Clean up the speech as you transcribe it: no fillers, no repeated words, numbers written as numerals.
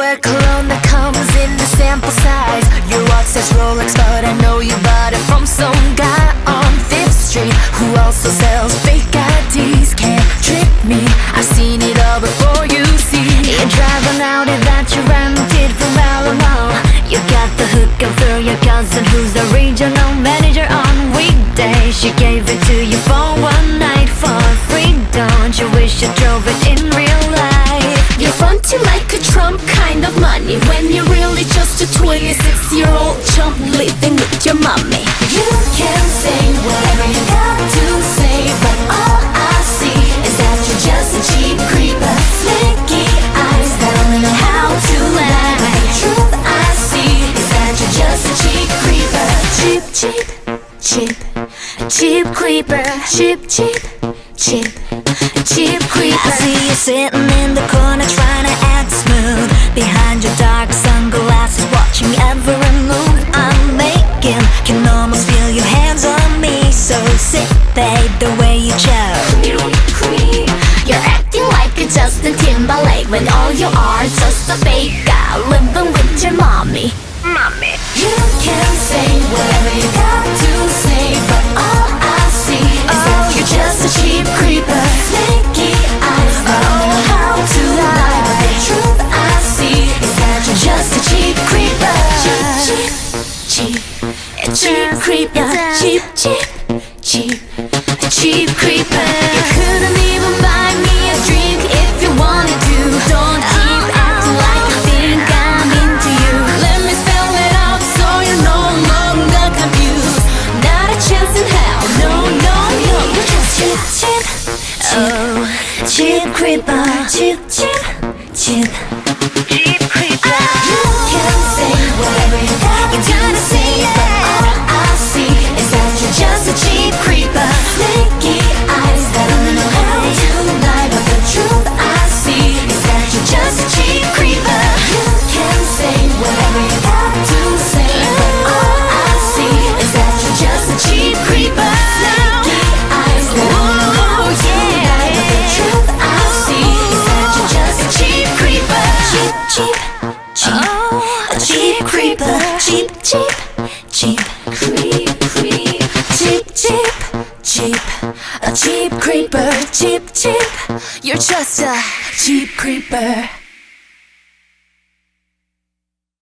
wear cologne that comes in the sample size. Your watch says Rolex, but I know you bought it from some guy on 5th Street who also sells fake IDs. Can't trick me, I've seen it all before, you see. You drive an Audi that you rented from Alamo. You got the hookup through your cousin who's the regional manager on weekdays. She gave it to you for one night for free. Don't you wish you drove it in real life? You're fronting like a Trump kind of money when you're really just a 26-year-old chump living with your mommy. You can say whatever you got to say, but all I see is that you're just a cheap creeper. Slinky eyes that only know how to lie. The truth I see is that you're just a cheap creeper. Cheap, cheap, cheap, cheap creeper. Cheap, cheap, cheap, cheap creeper. I see you sitting in the corner trying to act smooth behind your dark sunglasses, watching every move I'm making. Can almost feel your hands on me, so sick, babe, the way you choke. You're acting like a Justin Timberlake when all you are is just a fake guy living with your mommy. You can say whatever you got to say, but all I see is that you're just a cheap creeper. Sneaky eyes that don't know how to lie, but the truth I see is that you're just a cheap creeper. Cheap, cheap, cheap, cheap creeper. Cheap, cheap, cheap, cheap creeper. You couldn't even buy me a drink if you wanted to. Don't keep acting like you think I'm into you. Let me spell it out so you're no longer confused. Not a chance in hell, no, no, no. You're just cheap, cheap, oh, cheap creeper. Cheap, cheap, cheap, cheap creeper. You can say whatever you gotta say, but all I see is that you're just a cheap creeper. Sneaky eyes that only know how to lie, but the truth I see is that you're just a cheap creeper. You can say whatever you got to say, but all I see is that you're just a cheap creeper. Sneaky eyes that only know how to lie, but the truth I see is that you're just a cheap creeper. Cheap, cheap, cheap, a cheap creeper. Cheap, cheap, cheap, creep, creep. Cheap, cheap, cheap, a cheap creeper. Cheap, cheap, you're just a cheap creeper.